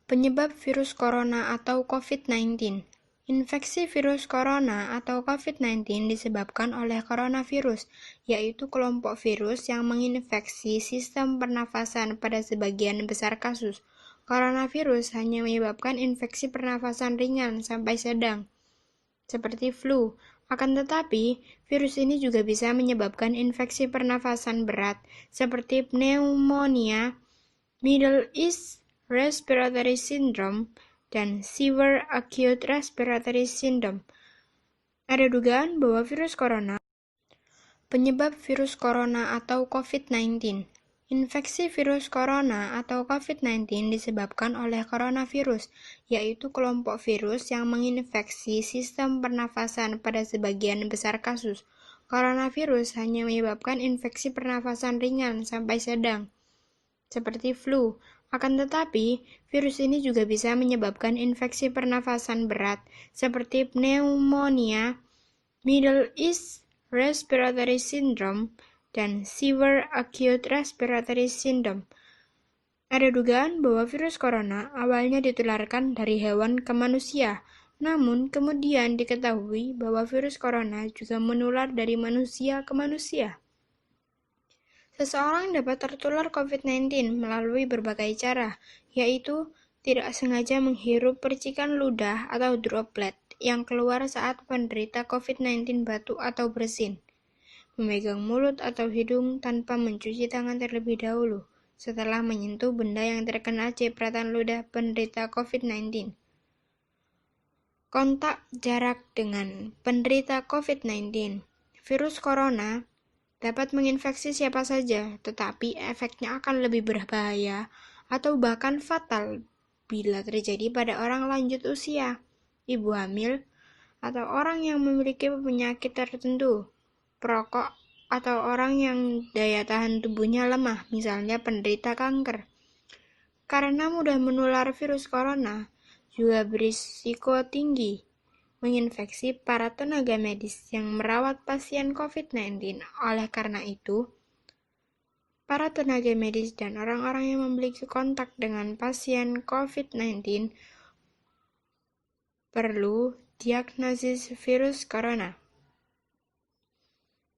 Penyebab virus corona atau COVID-19. Infeksi virus corona atau COVID-19 disebabkan oleh coronavirus, yaitu kelompok virus yang menginfeksi sistem pernafasan pada sebagian besar kasus. Coronavirus hanya menyebabkan infeksi pernafasan ringan sampai sedang, seperti flu. Akan tetapi, virus ini juga bisa menyebabkan infeksi pernafasan berat, seperti pneumonia, Middle East Respiratory Syndrome, dan Severe Acute Respiratory Syndrome. Ada dugaan bahwa virus corona. Penyebab virus corona atau COVID-19. Infeksi virus corona atau COVID-19 disebabkan oleh coronavirus, yaitu kelompok virus yang menginfeksi sistem pernafasan pada sebagian besar kasus. Coronavirus hanya menyebabkan infeksi pernafasan ringan sampai sedang, seperti flu. Akan tetapi, virus ini juga bisa menyebabkan infeksi pernafasan berat, seperti pneumonia, Middle East Respiratory Syndrome, dan Severe Acute Respiratory Syndrome. Ada dugaan bahwa virus corona awalnya ditularkan dari hewan ke manusia, namun kemudian diketahui bahwa virus corona juga menular dari manusia ke manusia. Seseorang dapat tertular COVID-19 melalui berbagai cara, yaitu tidak sengaja menghirup percikan ludah atau droplet yang keluar saat penderita COVID-19 batuk atau bersin, memegang mulut atau hidung tanpa mencuci tangan terlebih dahulu setelah menyentuh benda yang terkena cipratan ludah penderita COVID-19. Kontak jarak dengan penderita COVID-19. Virus corona dapat menginfeksi siapa saja, tetapi efeknya akan lebih berbahaya atau bahkan fatal bila terjadi pada orang lanjut usia, ibu hamil, atau orang yang memiliki penyakit tertentu, perokok, atau orang yang daya tahan tubuhnya lemah, misalnya penderita kanker. Karena mudah menular virus corona, juga berisiko tinggi menginfeksi para tenaga medis yang merawat pasien COVID-19. Oleh karena itu, para tenaga medis dan orang-orang yang memiliki kontak dengan pasien COVID-19 perlu diagnosis virus corona.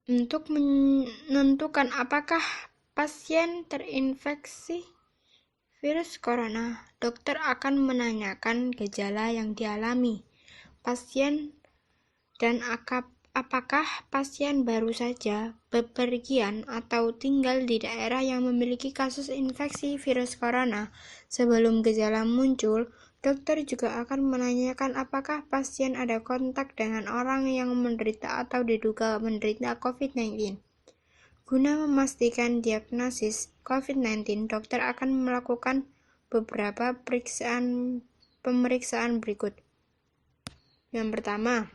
Untuk menentukan apakah pasien terinfeksi virus corona, dokter akan menanyakan gejala yang dialami pasien dan apakah pasien baru saja bepergian atau tinggal di daerah yang memiliki kasus infeksi virus corona. Sebelum gejala muncul, dokter juga akan menanyakan apakah pasien ada kontak dengan orang yang menderita atau diduga menderita COVID-19. Guna memastikan diagnosis COVID-19, dokter akan melakukan beberapa pemeriksaan berikut. Yang pertama,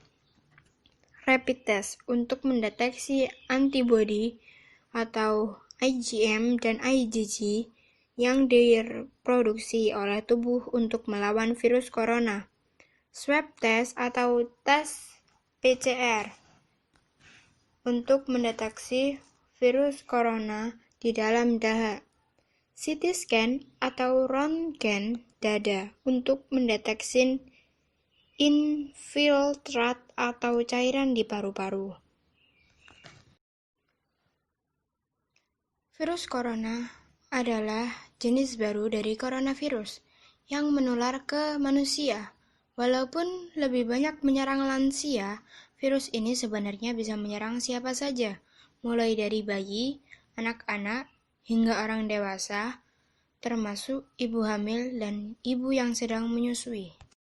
rapid test untuk mendeteksi antibodi atau IgM dan IgG yang diproduksi oleh tubuh untuk melawan virus corona. Swab test atau tes PCR untuk mendeteksi virus corona di dalam dada. CT scan atau röntgen dada untuk mendeteksi infiltrat atau cairan di paru-paru. Virus corona adalah jenis baru dari coronavirus yang menular ke manusia. Walaupun lebih banyak menyerang lansia, virus ini sebenarnya bisa menyerang siapa saja, mulai dari bayi, anak-anak, hingga orang dewasa, termasuk ibu hamil dan ibu yang sedang menyusui.